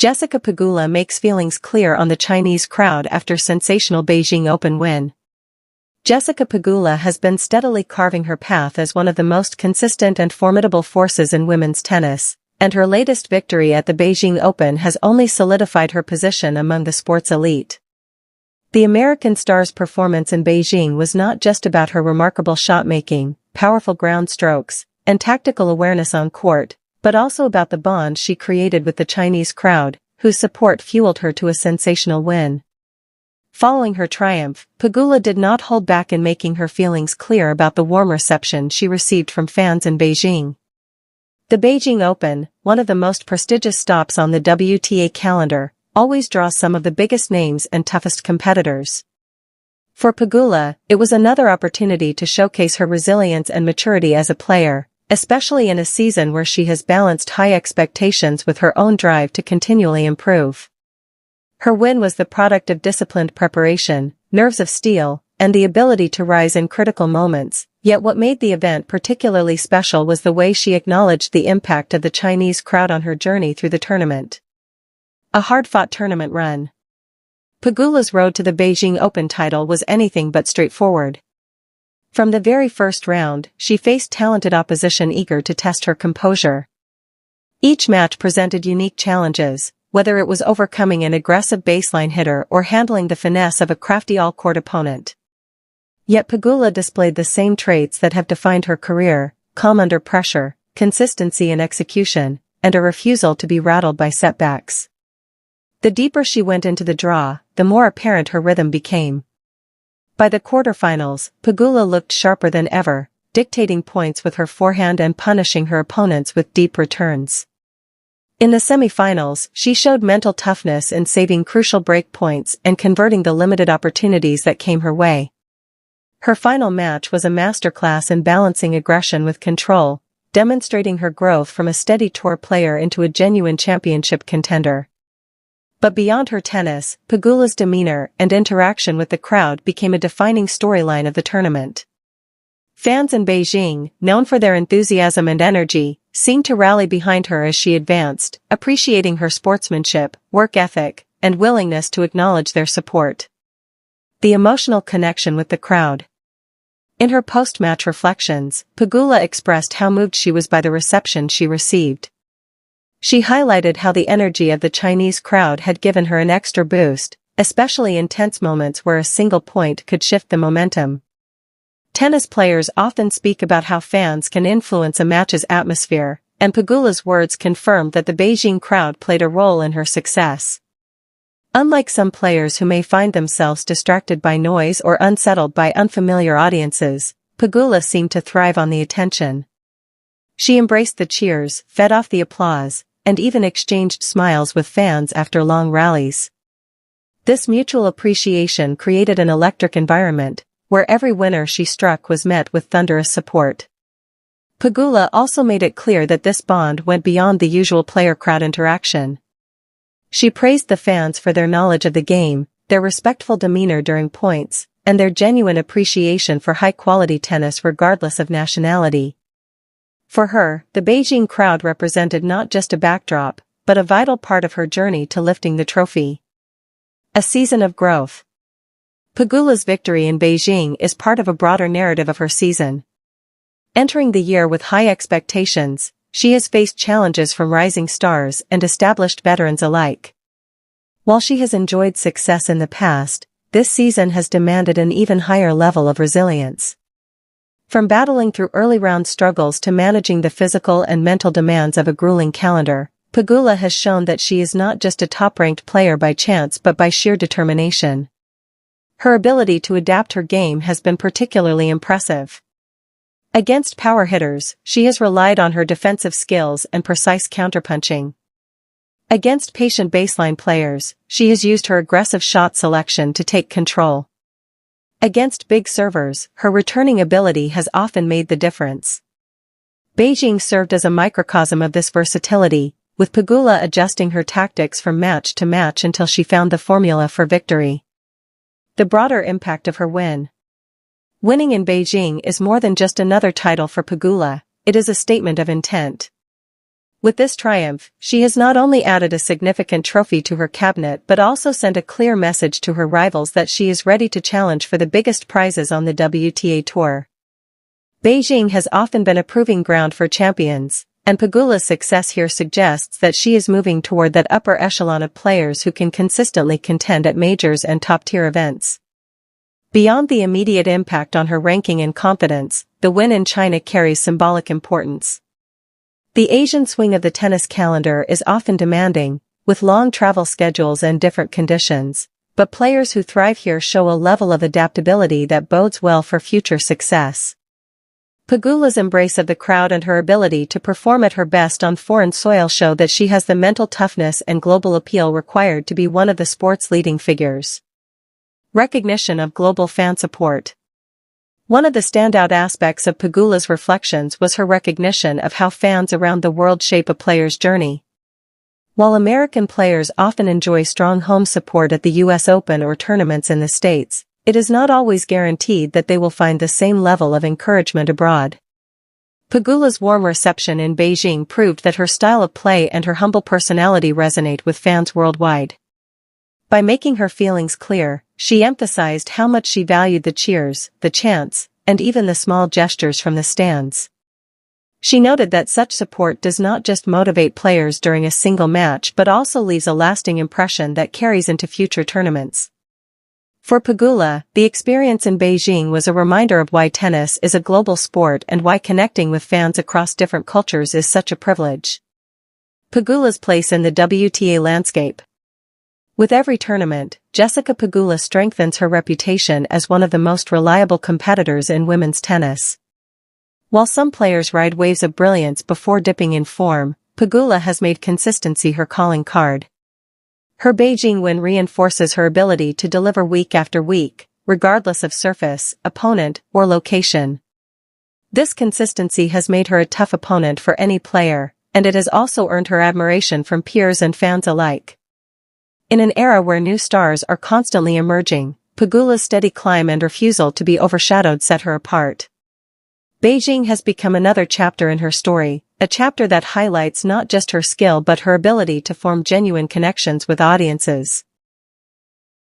Jessica Pegula makes feelings clear on the Chinese crowd after sensational Beijing Open win. Jessica Pegula has been steadily carving her path as one of the most consistent and formidable forces in women's tennis, and her latest victory at the Beijing Open has only solidified her position among the sport's elite. The American star's performance in Beijing was not just about her remarkable shot-making, powerful ground strokes, and tactical awareness on court, but also about the bond she created with the Chinese crowd, whose support fueled her to a sensational win. Following her triumph, Pegula did not hold back in making her feelings clear about the warm reception she received from fans in Beijing. The Beijing Open, one of the most prestigious stops on the WTA calendar, always draws some of the biggest names and toughest competitors. For Pegula, it was another opportunity to showcase her resilience and maturity as a player, especially in a season where she has balanced high expectations with her own drive to continually improve. Her win was the product of disciplined preparation, nerves of steel, and the ability to rise in critical moments, yet what made the event particularly special was the way she acknowledged the impact of the Chinese crowd on her journey through the tournament. A hard-fought tournament run. Pegula's road to the Beijing Open title was anything but straightforward. From the very first round, she faced talented opposition eager to test her composure. Each match presented unique challenges, whether it was overcoming an aggressive baseline hitter or handling the finesse of a crafty all-court opponent. Yet Pegula displayed the same traits that have defined her career: calm under pressure, consistency in execution, and a refusal to be rattled by setbacks. The deeper she went into the draw, the more apparent her rhythm became. By the quarterfinals, Pegula looked sharper than ever, dictating points with her forehand and punishing her opponents with deep returns. In the semifinals, she showed mental toughness in saving crucial break points and converting the limited opportunities that came her way. Her final match was a masterclass in balancing aggression with control, demonstrating her growth from a steady tour player into a genuine championship contender. But beyond her tennis, Pegula's demeanor and interaction with the crowd became a defining storyline of the tournament. Fans in Beijing, known for their enthusiasm and energy, seemed to rally behind her as she advanced, appreciating her sportsmanship, work ethic, and willingness to acknowledge their support. The emotional connection with the crowd. In her post-match reflections, Pegula expressed how moved she was by the reception she received. She highlighted how the energy of the Chinese crowd had given her an extra boost, especially in tense moments where a single point could shift the momentum. Tennis players often speak about how fans can influence a match's atmosphere, and Pegula's words confirmed that the Beijing crowd played a role in her success. Unlike some players who may find themselves distracted by noise or unsettled by unfamiliar audiences, Pegula seemed to thrive on the attention. She embraced the cheers, fed off the applause, and even exchanged smiles with fans after long rallies. This mutual appreciation created an electric environment, where every winner she struck was met with thunderous support. Pegula also made it clear that this bond went beyond the usual player-crowd interaction. She praised the fans for their knowledge of the game, their respectful demeanor during points, and their genuine appreciation for high-quality tennis regardless of nationality. For her, the Beijing crowd represented not just a backdrop, but a vital part of her journey to lifting the trophy. A season of growth. Pegula's victory in Beijing is part of a broader narrative of her season. Entering the year with high expectations, she has faced challenges from rising stars and established veterans alike. While she has enjoyed success in the past, this season has demanded an even higher level of resilience. From battling through early-round struggles to managing the physical and mental demands of a grueling calendar, Pegula has shown that she is not just a top-ranked player by chance but by sheer determination. Her ability to adapt her game has been particularly impressive. Against power hitters, she has relied on her defensive skills and precise counterpunching. Against patient baseline players, she has used her aggressive shot selection to take control. Against big servers, her returning ability has often made the difference. Beijing served as a microcosm of this versatility, with Pegula adjusting her tactics from match to match until she found the formula for victory. The broader impact of her win. Winning in Beijing is more than just another title for Pegula, it is a statement of intent. With this triumph, she has not only added a significant trophy to her cabinet but also sent a clear message to her rivals that she is ready to challenge for the biggest prizes on the WTA Tour. Beijing has often been a proving ground for champions, and Pegula's success here suggests that she is moving toward that upper echelon of players who can consistently contend at majors and top-tier events. Beyond the immediate impact on her ranking and confidence, the win in China carries symbolic importance. The Asian swing of the tennis calendar is often demanding, with long travel schedules and different conditions, but players who thrive here show a level of adaptability that bodes well for future success. Pegula's embrace of the crowd and her ability to perform at her best on foreign soil show that she has the mental toughness and global appeal required to be one of the sport's leading figures. Recognition of global fan support. One of the standout aspects of Pegula's reflections was her recognition of how fans around the world shape a player's journey. While American players often enjoy strong home support at the US Open or tournaments in the States, it is not always guaranteed that they will find the same level of encouragement abroad. Pegula's warm reception in Beijing proved that her style of play and her humble personality resonate with fans worldwide. By making her feelings clear, she emphasized how much she valued the cheers, the chants, and even the small gestures from the stands. She noted that such support does not just motivate players during a single match but also leaves a lasting impression that carries into future tournaments. For Pegula, the experience in Beijing was a reminder of why tennis is a global sport and why connecting with fans across different cultures is such a privilege. Pegula's place in the WTA landscape. With every tournament, Jessica Pegula strengthens her reputation as one of the most reliable competitors in women's tennis. While some players ride waves of brilliance before dipping in form, Pegula has made consistency her calling card. Her Beijing win reinforces her ability to deliver week after week, regardless of surface, opponent, or location. This consistency has made her a tough opponent for any player, and it has also earned her admiration from peers and fans alike. In an era where new stars are constantly emerging, Pegula's steady climb and refusal to be overshadowed set her apart. Beijing has become another chapter in her story, a chapter that highlights not just her skill but her ability to form genuine connections with audiences.